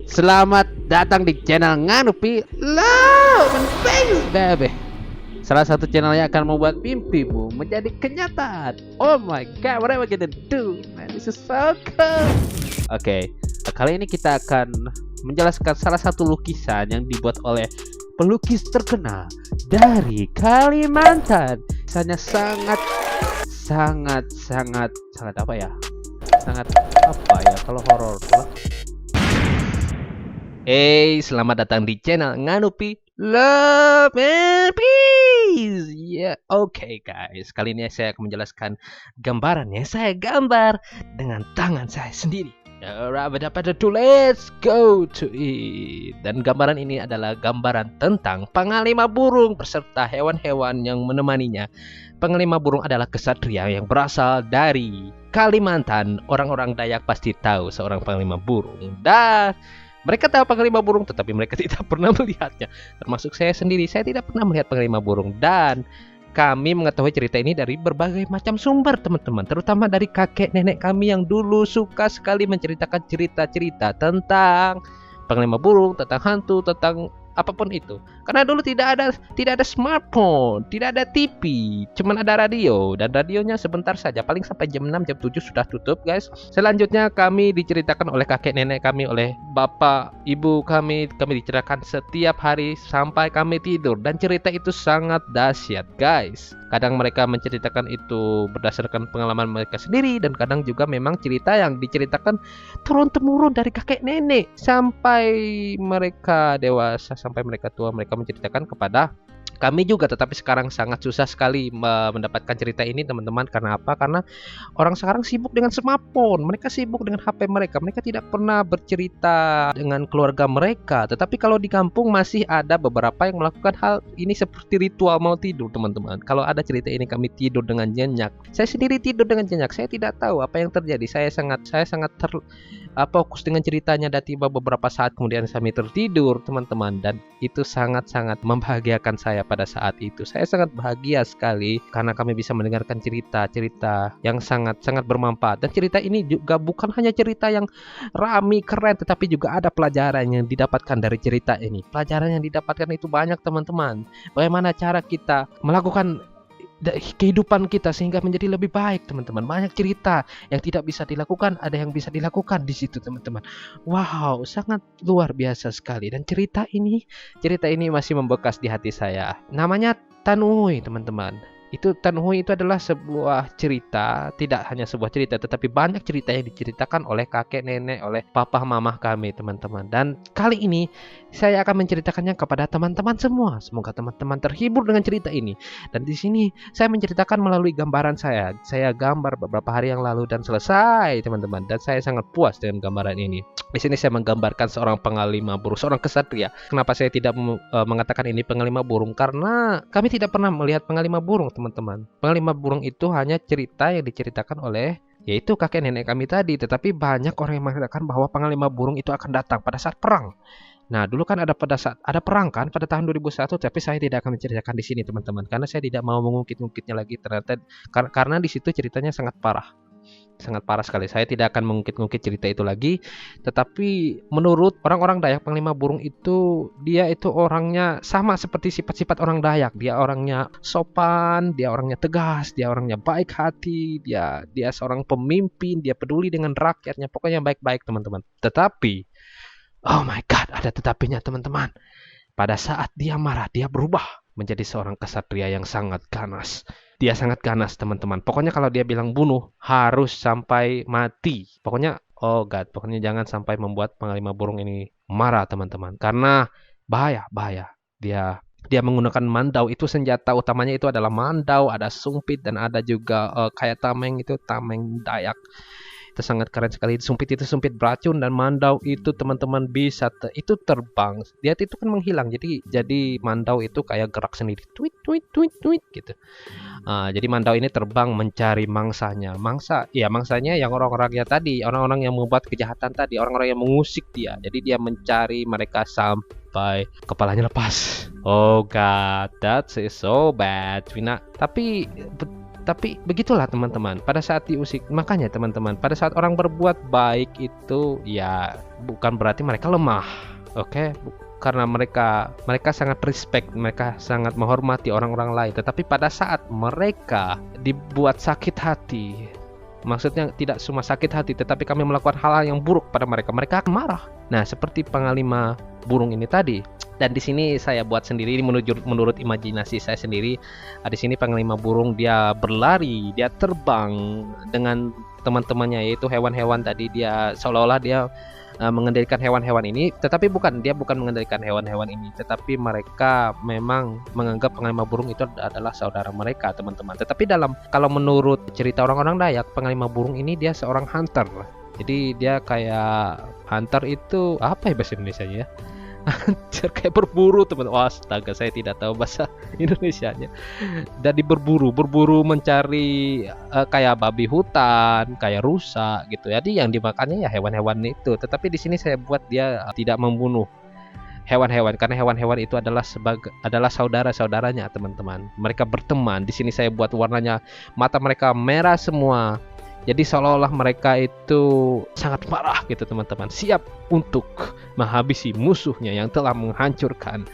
Selamat datang di channel Nganupi Love and Face Baby. Salah satu channel yang akan membuat mimpimu menjadi kenyataan. Oh my god, what am I gonna do? Man, this is so cool. Oke, kali ini kita akan menjelaskan salah satu lukisan yang dibuat oleh pelukis terkenal dari Kalimantan. Lukisannya sangat apa ya? Sangat apa ya kalau horor? Selamat datang di channel Nganupi Love and Peace. Ya, oke guys. Kali ini saya akan menjelaskan gambaran yang saya gambar dengan tangan saya sendiri. Let's go to it. Dan gambaran ini adalah gambaran tentang panglima burung beserta hewan-hewan yang menemaninya. Panglima burung adalah kesatria yang berasal dari Kalimantan. Orang-orang Dayak pasti tahu seorang panglima burung. Dan mereka tahu panglima burung, tetapi mereka tidak pernah melihatnya. Termasuk saya sendiri, saya tidak pernah melihat panglima burung. Dan kami mengetahui cerita ini dari berbagai macam sumber, teman-teman. Terutama dari kakek nenek kami yang dulu suka sekali menceritakan cerita-cerita tentang panglima burung, tentang hantu, tentang apapun itu. Karena dulu tidak ada smartphone, tidak ada TV, cuman ada radio, dan radionya sebentar saja, paling sampai jam 6 jam 7 sudah tutup, guys. Selanjutnya kami diceritakan oleh kakek nenek kami, oleh bapak ibu kami diceritakan setiap hari sampai kami tidur, dan cerita itu sangat dahsyat, guys. Kadang mereka menceritakan itu berdasarkan pengalaman mereka sendiri, dan kadang juga memang cerita yang diceritakan turun-temurun dari kakek nenek sampai mereka dewasa, sampai mereka tua, mereka menceritakan kepada kami juga. Tetapi sekarang sangat susah sekali mendapatkan cerita ini, teman-teman. Karena apa? Karena orang sekarang sibuk dengan smartphone, mereka sibuk dengan HP mereka tidak pernah bercerita dengan keluarga mereka. Tetapi kalau di kampung masih ada beberapa yang melakukan hal ini seperti ritual mau tidur, teman-teman. Kalau ada cerita ini kami tidur dengan nyenyak. Saya sendiri tidur dengan nyenyak. Saya tidak tahu apa yang terjadi. Saya sangat fokus dengan ceritanya, dan tiba beberapa saat kemudian kami tertidur, teman-teman. Dan itu sangat-sangat membahagiakan saya pada saat itu. Saya sangat bahagia sekali karena kami bisa mendengarkan cerita-cerita yang sangat-sangat bermanfaat. Dan cerita ini juga bukan hanya cerita yang rame, keren, tetapi juga ada pelajaran yang didapatkan dari cerita ini. Pelajaran yang didapatkan itu banyak, teman-teman. Bagaimana cara kita melakukan kehidupan kita sehingga menjadi lebih baik, teman-teman. Banyak cerita yang tidak bisa dilakukan, ada yang bisa dilakukan di situ, teman-teman. Wow, sangat luar biasa sekali. Dan cerita ini masih membekas di hati saya. Namanya Tanhui, teman-teman. Tanhui itu adalah sebuah cerita, tidak hanya sebuah cerita, tetapi banyak cerita yang diceritakan oleh kakek nenek, oleh papa mamah kami, teman-teman. Dan kali ini saya akan menceritakannya kepada teman-teman semua. Semoga teman-teman terhibur dengan cerita ini. Dan di sini saya menceritakan melalui gambaran saya. Saya gambar beberapa hari yang lalu dan selesai, teman-teman. Dan saya sangat puas dengan gambaran ini. Di sini saya menggambarkan seorang panglima burung, seorang kesatria. Kenapa saya tidak mengatakan ini panglima burung? Karena kami tidak pernah melihat panglima burung, teman-teman. Panglima burung itu hanya cerita yang diceritakan oleh yaitu kakek nenek kami tadi. Tetapi banyak orang yang mengatakan bahwa panglima burung itu akan datang pada saat perang. Nah, dulu kan ada pada saat ada perang kan pada tahun 2001, tapi saya tidak akan menceritakan di sini, teman-teman, karena saya tidak mau mengungkit-ungkitnya lagi. Ternyata karena di situ ceritanya sangat parah sekali. Saya tidak akan mengungkit-ungkit cerita itu lagi. Tetapi menurut orang-orang Dayak, panglima burung itu dia itu orangnya sama seperti sifat-sifat orang Dayak. Dia orangnya sopan, dia orangnya tegas, dia orangnya baik hati, dia seorang pemimpin, dia peduli dengan rakyatnya. Pokoknya baik-baik, teman-teman. Tetapi oh my god, ada tetapinya, teman-teman. Pada saat dia marah, dia berubah menjadi seorang kesatria yang sangat ganas. Dia sangat ganas, teman-teman. Pokoknya kalau dia bilang bunuh, harus sampai mati. Pokoknya, oh god, pokoknya jangan sampai membuat panglima burung ini marah, teman-teman. Karena bahaya. Dia menggunakan mandau. Itu senjata utamanya itu adalah mandau, ada sumpit, dan ada juga kayak tameng, itu tameng Dayak. Itu sangat keren sekali. Sumpit itu sumpit beracun, dan mandau itu, teman-teman, bisa itu terbang. Dia itu kan menghilang. Jadi mandau itu kayak gerak sendiri, tweet gitu. Jadi mandau ini terbang mencari mangsanya. Mangsanya yang orang-orangnya tadi, orang-orang yang membuat kejahatan tadi, orang-orang yang mengusik dia. Jadi dia mencari mereka sampai kepalanya lepas. Oh god, that is so bad. Tapi Tetapi begitulah teman-teman, pada saat diusik, makanya teman-teman, pada saat orang berbuat baik itu ya bukan berarti mereka lemah. Oke, karena mereka sangat respect, mereka sangat menghormati orang-orang lain. Tetapi pada saat mereka dibuat sakit hati, maksudnya tidak cuma sakit hati, tetapi kami melakukan hal-hal yang buruk pada mereka, mereka akan marah. Nah, seperti panglima burung ini tadi. Dan di sini saya buat sendiri, ini menurut imajinasi saya sendiri. Di sini panglima burung dia berlari, dia terbang dengan teman-temannya, yaitu hewan-hewan tadi. Dia seolah-olah dia mengendalikan hewan-hewan ini, tetapi dia bukan mengendalikan hewan-hewan ini, tetapi mereka memang menganggap panglima burung itu adalah saudara mereka, teman-teman. Tetapi kalau menurut cerita orang-orang Dayak, panglima burung ini dia seorang hunter. Jadi dia kayak hunter itu apa ya bahasa Indonesianya ya? Hunter kayak berburu, teman. Wah, astaga, saya tidak tahu bahasa Indonesianya. Jadi berburu mencari kayak babi hutan, kayak rusa gitu. Jadi yang dimakannya ya hewan-hewan itu. Tetapi di sini saya buat dia tidak membunuh hewan-hewan, karena hewan-hewan itu adalah saudara-saudaranya, teman-teman. Mereka berteman. Di sini saya buat warnanya, mata mereka merah semua. Jadi seolah-olah mereka itu sangat marah gitu, teman-teman, siap untuk menghabisi musuhnya yang telah menghancurkan.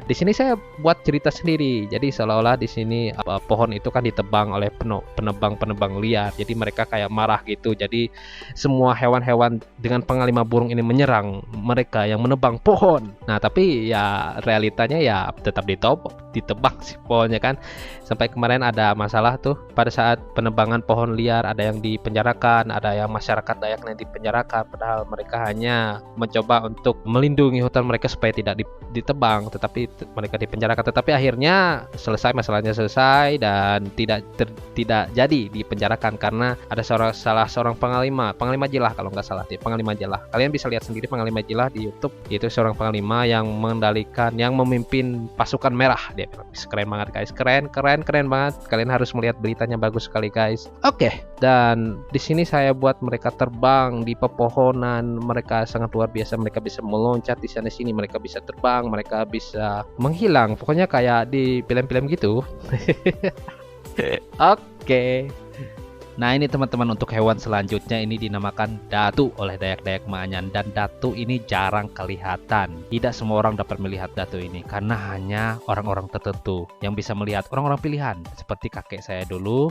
Di sini saya buat cerita sendiri. Jadi seolah-olah di sini pohon itu kan ditebang oleh penebang liar. Jadi mereka kayak marah gitu. Jadi semua hewan-hewan dengan panglima burung ini menyerang mereka yang menebang pohon. Nah, tapi ya realitanya ya tetap ditebang sih pohonnya kan. Sampai kemarin ada masalah tuh pada saat penebangan pohon liar, ada yang dipenjarakan, ada yang masyarakat Dayak yang dipenjarakan, padahal mereka hanya mencoba untuk melindungi hutan mereka supaya tidak ditebang, tetapi mereka dipenjarakan. Tetapi akhirnya masalahnya selesai dan tidak jadi dipenjarakan karena ada salah seorang panglima Jilah, kalau nggak salah dia panglima Jilah. Kalian bisa lihat sendiri panglima Jilah di YouTube, yaitu seorang panglima yang mengendalikan, yang memimpin pasukan merah. Dia keren banget guys, keren banget. Kalian harus melihat beritanya, bagus sekali guys. Oke, dan di sini saya buat mereka terbang di pepohonan, mereka sangat luar biasa. Mereka bisa meloncat di sana sini, mereka bisa terbang, mereka bisa menghilang. Pokoknya kayak di film-film gitu. Oke. Nah, ini teman-teman, untuk hewan selanjutnya ini dinamakan datu oleh Dayak-Dayak Ma'anyan, dan datu ini jarang kelihatan. Tidak semua orang dapat melihat datu ini karena hanya orang-orang tertentu yang bisa melihat, orang-orang pilihan. Seperti kakek saya dulu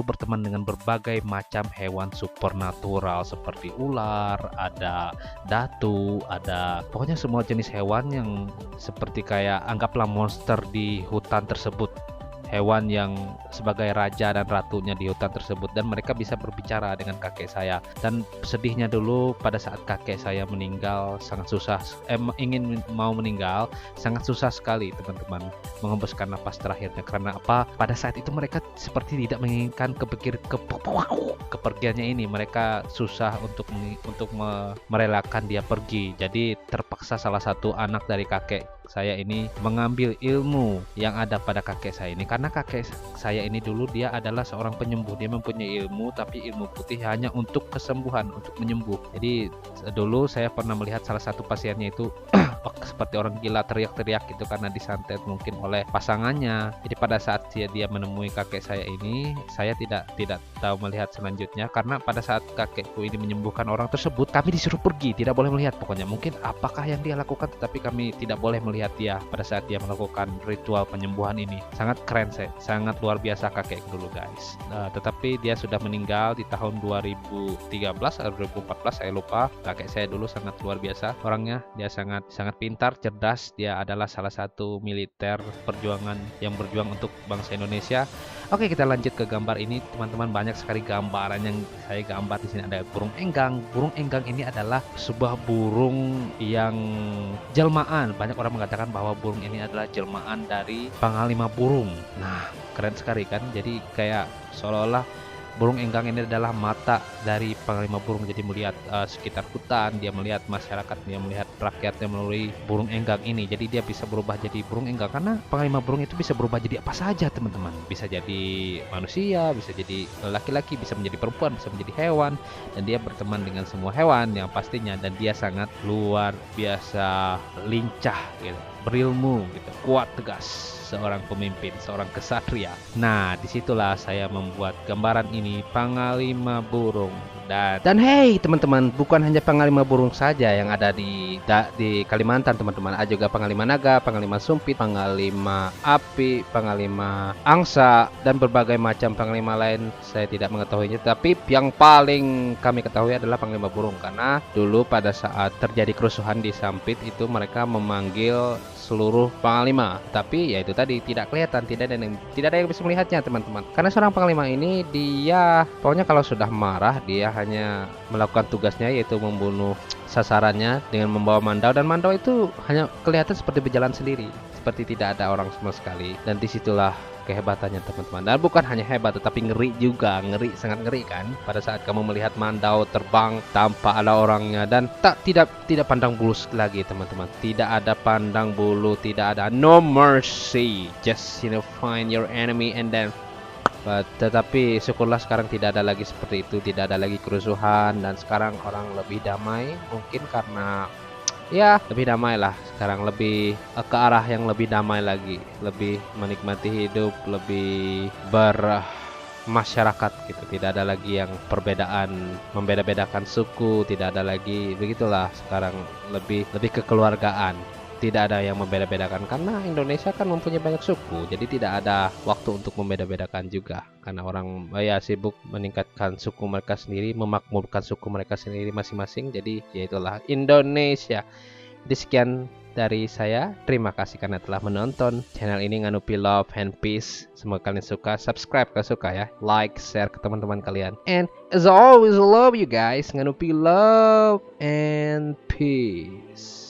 berteman dengan berbagai macam hewan supernatural seperti ular, ada datu, ada pokoknya semua jenis hewan yang seperti kayak anggaplah monster di hutan tersebut. Hewan yang sebagai raja dan ratunya di hutan tersebut, dan mereka bisa berbicara dengan kakek saya. Dan sedihnya dulu pada saat kakek saya meninggal, sangat susah, mau meninggal, sangat susah sekali teman-teman mengembuskan napas terakhirnya. Karena apa? Pada saat itu mereka seperti tidak menginginkan kepergiannya ini. Mereka susah untuk merelakan dia pergi. Jadi terpaksa salah satu anak dari kakek saya ini mengambil ilmu yang ada pada kakek saya ini, karena kakek saya ini dulu dia adalah seorang penyembuh. Dia mempunyai ilmu, tapi ilmu putih hanya untuk kesembuhan, untuk menyembuh. Jadi dulu saya pernah melihat salah satu pasiennya itu seperti orang gila, teriak-teriak gitu karena disantet mungkin oleh pasangannya. Jadi pada saat dia menemui kakek saya ini, saya tidak tahu melihat selanjutnya, karena pada saat kakekku ini menyembuhkan orang tersebut, kami disuruh pergi, tidak boleh melihat. Pokoknya mungkin apakah yang dia lakukan, tetapi kami tidak boleh melihat dia pada saat dia melakukan ritual penyembuhan ini. Sangat keren, sangat luar biasa kakek dulu guys. Tetapi dia sudah meninggal di tahun 2013 atau 2014, saya lupa. Kakek saya dulu sangat luar biasa orangnya. Dia sangat pintar, cerdas. Dia adalah salah satu militer perjuangan yang berjuang untuk bangsa Indonesia. Oke, kita lanjut ke gambar ini teman-teman. Banyak sekali gambaran yang saya gambar. Di sini ada burung enggang. Burung enggang ini adalah sebuah burung yang jelmaan. Banyak orang mengatakan bahwa burung ini adalah jelmaan dari panglima burung. Nah, keren sekali kan? Jadi kayak seolah-olah burung enggang ini adalah mata dari panglima burung. Jadi melihat sekitar hutan, dia melihat masyarakat, dia melihat rakyatnya melalui burung enggang ini. Jadi dia bisa berubah jadi burung enggang, karena panglima burung itu bisa berubah jadi apa saja teman-teman. Bisa jadi manusia, bisa jadi laki-laki, bisa menjadi perempuan, bisa menjadi hewan. Dan dia berteman dengan semua hewan yang pastinya, dan dia sangat luar biasa lincah gitu. berilmu gitu, kuat tegas, seorang pemimpin, seorang kesatria. Nah, disitulah saya membuat gambaran ini, Panglima Burung. Dan hey teman-teman, bukan hanya Panglima Burung saja yang ada di Kalimantan teman-teman. Ada juga Panglima Naga, Panglima Sumpit, Panglima Api, Panglima Angsa, dan berbagai macam panglima lain. Saya tidak mengetahuinya, tapi yang paling kami ketahui adalah Panglima Burung, karena dulu pada saat terjadi kerusuhan di Sampit itu mereka memanggil seluruh panglima, tapi ya itu tadi tidak kelihatan, tidak ada yang bisa melihatnya teman-teman, karena seorang panglima ini dia pokoknya kalau sudah marah dia hanya melakukan tugasnya, yaitu membunuh sasarannya dengan membawa mandau, dan mandau itu hanya kelihatan seperti berjalan sendiri, seperti tidak ada orang sama sekali. Dan disitulah kehebatannya teman-teman, dan bukan hanya hebat tetapi ngeri juga, ngeri, sangat ngeri kan, pada saat kamu melihat mandau terbang tanpa ada orangnya, dan tidak pandang bulu lagi teman-teman, tidak ada pandang bulu, tidak ada, no mercy, just find your enemy and then tetapi syukurlah sekarang tidak ada lagi seperti itu, tidak ada lagi kerusuhan, dan sekarang orang lebih damai, mungkin karena ya lebih damai lah sekarang, lebih ke arah yang lebih damai lagi, lebih menikmati hidup, lebih bermasyarakat gitu, tidak ada lagi yang perbedaan, membeda-bedakan suku, tidak ada lagi begitulah sekarang, lebih kekeluargaan. Tidak ada yang membeda-bedakan, karena Indonesia kan mempunyai banyak suku, jadi tidak ada waktu untuk membeda-bedakan juga, karena orang ya sibuk meningkatkan suku mereka sendiri, memakmurkan suku mereka sendiri masing-masing. Jadi ya itulah Indonesia. Jadi sekian dari saya, terima kasih karena telah menonton channel ini, Nganupi Love and Peace. Semoga kalian suka, subscribe kalau suka ya, like, share ke teman-teman kalian, and as always, love you guys. Nganupi Love and Peace.